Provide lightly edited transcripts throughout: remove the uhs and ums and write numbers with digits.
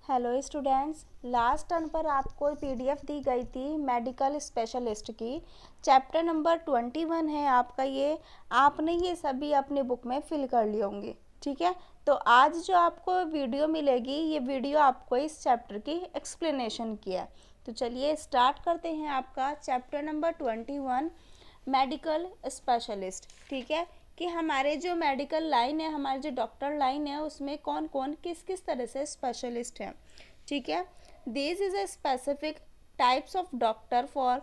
Hello students, last turn पर आपको PDF दी गई थी मेडिकल स्पेशलिस्ट की। चैप्टर नंबर 21 है आपका ये। आपने ये सभी अपनी बुक में फिल कर लिए होंगे, ठीक है। तो आज जो आपको वीडियो मिलेगी, ये वीडियो आपको इस चैप्टर की एक्सप्लेनेशन की है। तो चलिए स्टार्ट करते हैं आपका चैप्टर नंबर 21 मेडिकल स्पेशलिस्ट, ठीक है। कि हमारे जो मेडिकल लाइन है, हमारे जो डॉक्टर लाइन है, उसमें कौन कौन किस किस तरह से स्पेशलिस्ट हैं, ठीक है। This is a specific types of doctor for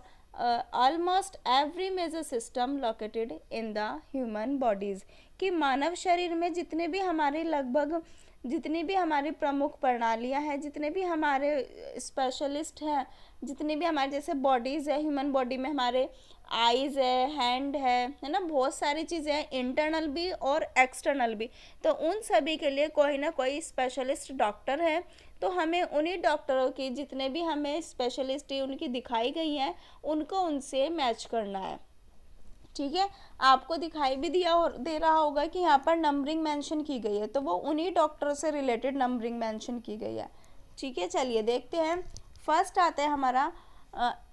almost every major system located in the human bodies. कि मानव शरीर में जितने भी हमारे लगभग जितनी भी हमारी प्रमुख प्रणालियां हैं, जितने भी हमारे स्पेशलिस्ट हैं, जितनी भी हमारे जैसे बॉडीज़ है, ह्यूमन बॉडी में हमारे आईज़ है, हैंड है ना, बहुत सारी चीज़ें हैं, इंटरनल भी और एक्सटर्नल भी। तो उन सभी के लिए कोई ना कोई स्पेशलिस्ट डॉक्टर है। तो हमें उन्हीं डॉक्टरों की जितने भी हमें स्पेशलिस्ट उनकी दिखाई गई हैं, उनको उनसे मैच करना है, ठीक है। आपको दिखाई भी दे रहा होगा कि यहाँ पर नंबरिंग मेंशन की गई है, तो वो उन्हीं डॉक्टरों से रिलेटेड नंबरिंग मेंशन की गई है, ठीक है। चलिए देखते हैं। फर्स्ट आता है हमारा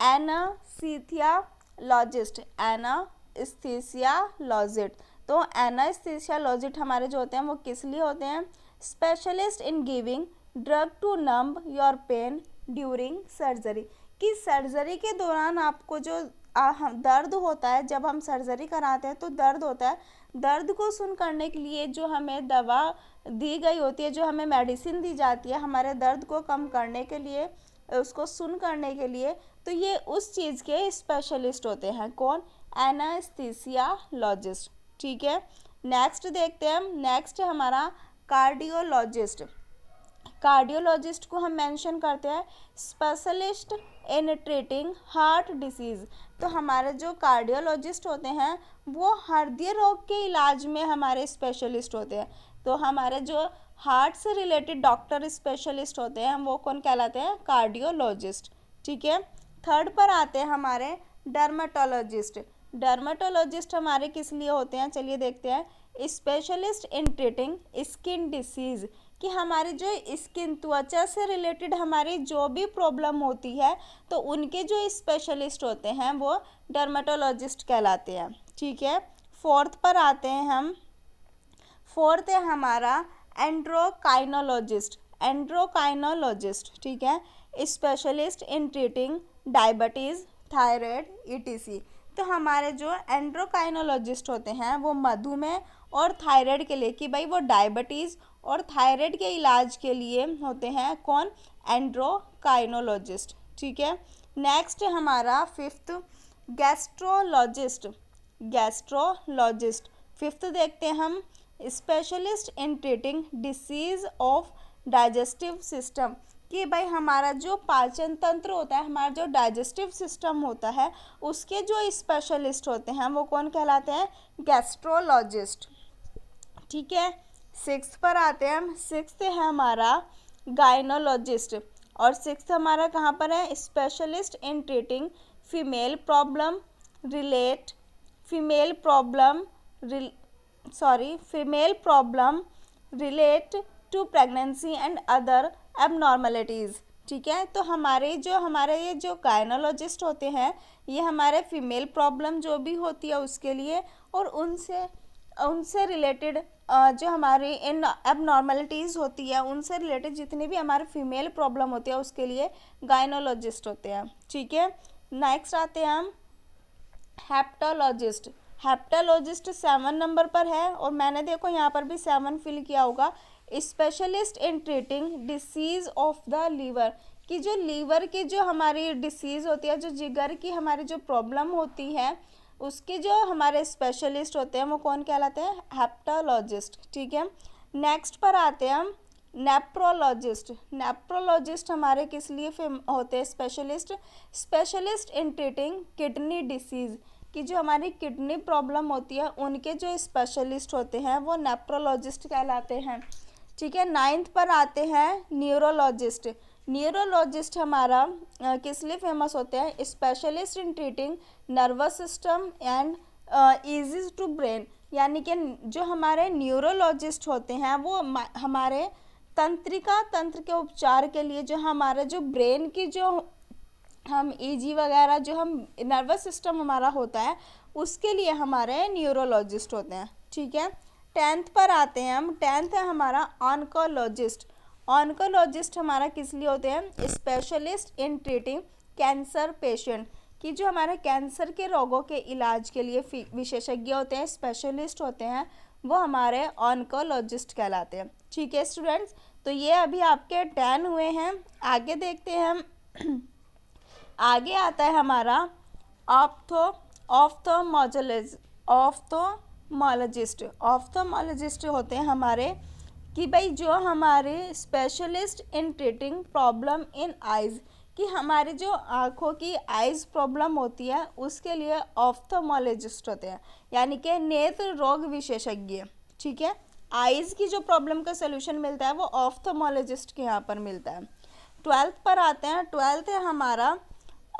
एनास्थीसियोलॉजिस्ट। एनास्थीसियोलॉजिस्ट, तो एनास्थीसियोलॉजिस्ट हमारे जो होते हैं वो किस लिए होते हैं? Specialist in giving drug to numb your pain during surgery. कि सर्जरी के दौरान आपको जो दर्द होता है, जब हम सर्जरी कराते हैं तो दर्द होता है, दर्द को सुन करने के लिए जो हमें दवा दी गई होती है, जो हमें मेडिसिन दी जाती है हमारे दर्द को कम करने के लिए, उसको सुन करने के लिए, तो ये उस चीज़ के स्पेशलिस्ट होते हैं। कौन? एनास्थीसियोलॉजिस्ट, ठीक है। नेक्स्ट देखते हैं हम। नेक्स्ट है हमारा कार्डियोलॉजिस्ट। कार्डियोलॉजिस्ट को हम मेंशन करते हैं specialist in treating heart disease. तो हमारे जो कार्डियोलॉजिस्ट होते हैं वो हृदय रोग के इलाज में हमारे स्पेशलिस्ट होते हैं। तो हमारे जो हार्ट से रिलेटेड डॉक्टर स्पेशलिस्ट होते हैं वो कौन कहलाते हैं? कार्डियोलॉजिस्ट, ठीक है। थर्ड पर आते हैं हमारे डर्मेटोलॉजिस्ट। डर्मेटोलॉजिस्ट हमारे किस लिए होते हैं? चलिए देखते हैं। Specialist in treating skin disease. कि हमारी जो स्किन, त्वचा से रिलेटेड हमारी जो भी प्रॉब्लम होती है, तो उनके जो स्पेशलिस्ट होते हैं वो डर्मेटोलॉजिस्ट कहलाते हैं, ठीक है। फोर्थ पर आते हैं हम। फोर्थ है हमारा एंड्रोकाइनोलॉजिस्ट। एंड्रोकाइनोलॉजिस्ट, ठीक है। Specialist in treating diabetes, thyroid, etc. तो हमारे जो एंड्रोकाइनोलॉजिस्ट होते हैं वो मधुमेह और थायराइड के लिए, कि भाई वो डायबिटीज़ और थायराइड के इलाज के लिए होते हैं। कौन? एंड्रोकाइनोलॉजिस्ट, ठीक है। नेक्स्ट हमारा फिफ्थ गैस्ट्रोलॉजिस्ट। गैस्ट्रोलॉजिस्ट फिफ्थ देखते हैं हम। Specialist in treating disease of digestive system. कि भाई हमारा जो पाचन तंत्र होता है, हमारा जो डाइजेस्टिव सिस्टम होता है, उसके जो स्पेशलिस्ट होते हैं वो कौन कहलाते हैं? गैस्ट्रोलॉजिस्ट, ठीक है। सिक्स्थ पर आते हैं हम। सिक्स्थ है हमारा गायनोलॉजिस्ट। और सिक्स्थ हमारा कहाँ पर है? Specialist in treating female problem relate to pregnancy and other abnormalities, ठीक है। तो हमारे ये जो गायनोलॉजिस्ट होते हैं, ये हमारे फीमेल प्रॉब्लम जो भी होती है उसके लिए, और उनसे रिलेटेड जो हमारी इन एबनॉर्मलिटीज़ होती है, उनसे रिलेटेड जितनी भी हमारे फीमेल प्रॉब्लम होती है उसके लिए गायनोलॉजिस्ट होते हैं, ठीक है। नेक्स्ट आते हैं हम हेप्टोलॉजिस्ट। हेप्टोलॉजिस्ट 7 नंबर पर है, और मैंने देखो यहाँ पर भी 7 फिल किया होगा। Specialist in treating disease of the liver. कि जो लीवर की जो हमारी डिसीज़ होती है, जो जिगर की हमारी जो प्रॉब्लम होती है, उसके जो हमारे स्पेशलिस्ट होते हैं वो कौन कहलाते हैं? हेप्टोलॉजिस्ट, ठीक है। नेक्स्ट पर आते हैं हम नेप्रोलॉजिस्ट। नेप्रोलॉजिस्ट हमारे किस लिए होते हैं specialist in treating kidney disease. कि जो हमारी किडनी प्रॉब्लम होती है उनके जो स्पेशलिस्ट होते हैं वो नेप्रोलॉजिस्ट कहलाते हैं, ठीक है। नाइन्थ पर आते हैं न्यूरोलॉजिस्ट। न्यूरोलॉजिस्ट हमारा किस लिए फेमस होते हैं? Specialist in treating nervous system and easy to brain. यानी कि जो हमारे न्यूरोलॉजिस्ट होते हैं वो हमारे तंत्रिका तंत्र के उपचार के लिए जो हमारा जो ब्रेन की जो हम ईजी वगैरह जो हम नर्वस सिस्टम हमारा होता है उसके लिए हमारे न्यूरोलॉजिस्ट होते हैं, ठीक है। 10th पर आते हैं हम। 10th है हमारा ऑन्कोलॉजिस्ट। ऑन्कोलॉजिस्ट हमारा किस लिए होते हैं? Specialist in treating cancer patient, कि जो हमारे कैंसर के रोगों के इलाज के लिए विशेषज्ञ होते हैं, स्पेशलिस्ट होते हैं, वो हमारे ऑन्कोलॉजिस्ट कहलाते हैं, ठीक है स्टूडेंट्स। तो ये अभी आपके 10 हुए हैं। आगे देखते हैं हम। आगे आता है हमारा ऑफ्थोमोलॉजिस्ट। ऑफ्थोमोलॉजिस्ट होते हैं हमारे कि भाई जो हमारे specialist in treating problem in eyes, कि हमारी जो आँखों की आइज़ प्रॉब्लम होती है उसके लिए ऑफ्थोमोलॉजिस्ट होते हैं, यानी कि नेत्र रोग विशेषज्ञ, ठीक है। आइज़ की जो प्रॉब्लम का सलूशन मिलता है वो ऑफ्थोमोलॉजिस्ट के यहाँ पर मिलता है। 12th पर आते हैं। 12th है हमारा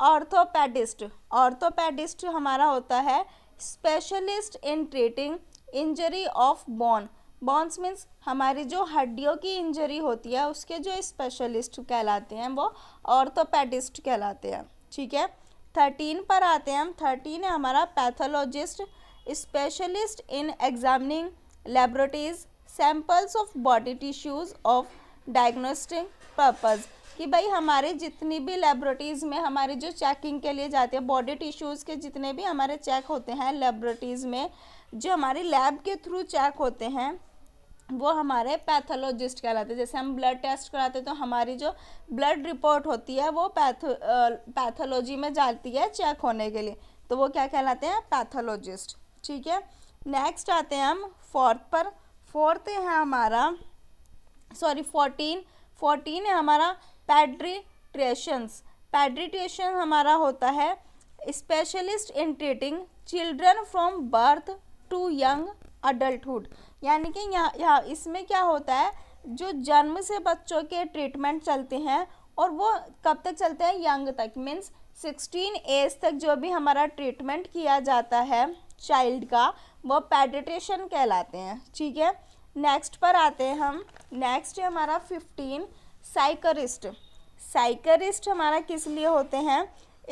ऑर्थोपेडिस्ट। ऑर्थोपेडिस्ट हमारा होता है specialist in treating injury of bone. Bones means हमारी जो हड्डियों की इंजरी होती है उसके जो स्पेशलिस्ट कहलाते हैं वो ऑर्थोपेडिस्ट कहलाते हैं, ठीक है। 13 पर आते हैं हम। 13 है हमारा pathologist, specialist in examining laboratories samples of body tissues of diagnostic purpose, कि भाई हमारे जितनी भी लेबोरेटरीज़ में हमारे जो चेकिंग के लिए जाते हैं, बॉडी टिश्यूज़ के जितने भी हमारे चेक होते हैं लेबोरेटरीज़ में, जो हमारे लैब के थ्रू चेक होते हैं वो हमारे पैथोलॉजिस्ट कहलाते हैं। जैसे हम ब्लड टेस्ट कराते हैं तो हमारी जो ब्लड रिपोर्ट होती है वो पैथोलॉजी में जाती है चेक होने के लिए, तो वो क्या कहलाते हैं? पैथोलॉजिस्ट, ठीक है। नेक्स्ट आते हैं हम 4th पर। 4th है हमारा 14 है हमारा पैड्रिट्रिशियंस। पैड्रिट्रिशियन हमारा होता है specialist in treating children from birth to young adulthood, यानी कि यहाँ इसमें क्या होता है, जो जन्म से बच्चों के ट्रीटमेंट चलते हैं और वो कब तक चलते हैं? यंग तक, मीन्स 16 एज तक जो भी हमारा ट्रीटमेंट किया जाता है चाइल्ड का वो पैडिट्रिशियन कहलाते हैं, ठीक है। नेक्स्ट पर आते हैं हम। नेक्स्ट है हमारा 15 साइकियाट्रिस्ट। साइकियाट्रिस्ट हमारा किस लिए होते हैं?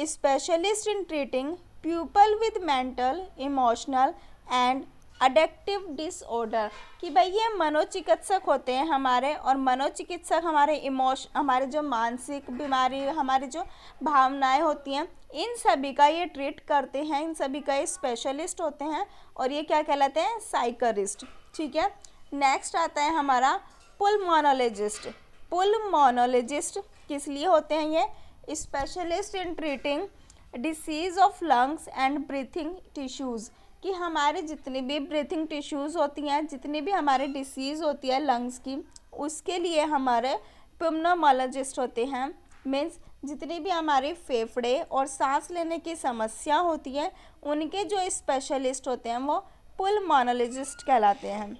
Specialist in treating people with mental emotional and addictive disorder, कि भाई ये मनोचिकित्सक होते हैं हमारे, और मनोचिकित्सक हमारे जो मानसिक बीमारी, हमारी जो भावनाएं होती हैं, इन सभी का ये ट्रीट करते हैं, इन सभी का ये स्पेशलिस्ट होते हैं, और ये क्या कहलाते हैं? साइकियाट्रिस्ट, ठीक है। नेक्स्ट आता है हमारा पुल्मोनोलॉजिस्ट। पुल्मोनोलॉजिस्ट किस लिए होते हैं? ये specialist in treating disease of lungs and breathing tissues, कि हमारे जितनी भी ब्रीथिंग टिश्यूज़ होती हैं, जितनी भी हमारे डिसीज़ होती है लंग्स की, उसके लिए हमारे पुल्मोनोलॉजिस्ट होते हैं। मीन्स जितनी भी हमारे फेफड़े और सांस लेने की समस्या होती है उनके जो स्पेशलिस्ट होते हैं वो पुल्मोनोलॉजिस्ट कहलाते हैं,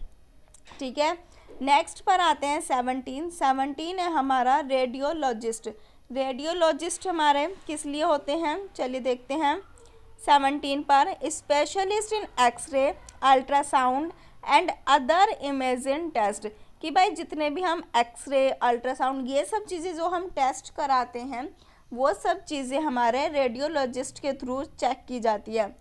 ठीक है। नेक्स्ट पर आते हैं 17 है हमारा रेडियोलॉजिस्ट। रेडियोलॉजिस्ट हमारे किस लिए होते हैं? चलिए देखते हैं। 17 पर specialist in x-ray ultrasound and other imaging test, कि भाई जितने भी हम एक्सरे अल्ट्रासाउंड ये सब चीज़ें जो हम टेस्ट कराते हैं वो सब चीज़ें हमारे रेडियोलॉजिस्ट के थ्रू चेक की जाती है,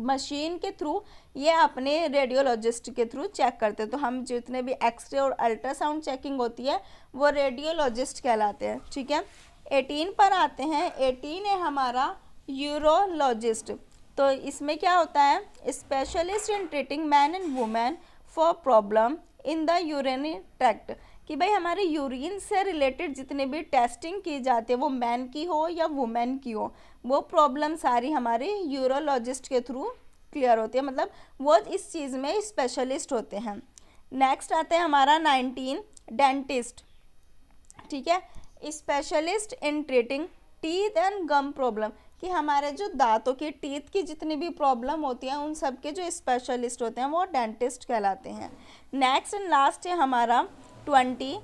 मशीन के थ्रू ये अपने रेडियोलॉजिस्ट के थ्रू चेक करते हैं। तो हम जितने भी एक्सरे और अल्ट्रासाउंड चेकिंग होती है वो रेडियोलॉजिस्ट कहलाते हैं, ठीक है। 18 पर आते हैं। 18 है हमारा यूरोलॉजिस्ट। तो इसमें क्या होता है? Specialist in treating man and women for problem in the urinary tract, कि भाई हमारे यूरिन से रिलेटेड जितने भी टेस्टिंग की जाती है वो मैन की हो या वुमेन की हो, वो प्रॉब्लम सारी हमारे यूरोलॉजिस्ट के थ्रू क्लियर होती है, मतलब वो इस चीज़ में स्पेशलिस्ट होते हैं। नेक्स्ट आता है हमारा 19 डेंटिस्ट, ठीक है। Specialist in treating teeth and gum problem, कि हमारे जो दांतों की टीथ की जितनी भी प्रॉब्लम होती है उन सब के जो स्पेशलिस्ट होते हैं वो डेंटिस्ट कहलाते हैं। नेक्स्ट एंड लास्ट है हमारा 20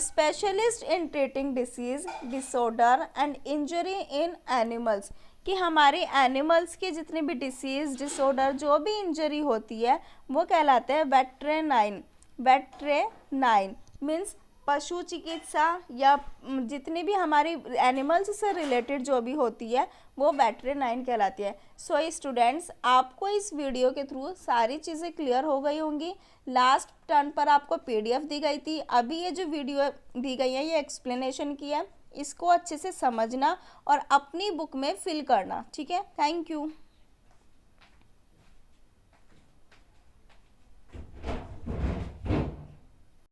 specialist in treating disease disorder and injury in animals, कि हमारे एनिमल्स की जितनी भी डिसीज़ डिसऑर्डर जो भी इंजरी होती है वो कहलाते हैं वेटरेनाइन। वेटरेनाइन मीन्स पशु चिकित्सा या जितने भी हमारे एनिमल्स से रिलेटेड जो भी होती है वो वेटरनाइन कहलाती है। सो स्टूडेंट्स, आपको इस वीडियो के थ्रू सारी चीज़ें क्लियर हो गई होंगी। लास्ट टर्न पर आपको पीडीएफ दी गई थी, अभी ये जो वीडियो दी गई है ये एक्सप्लेनेशन की है। इसको अच्छे से समझना और अपनी बुक में फिल करना, ठीक है। Thank you.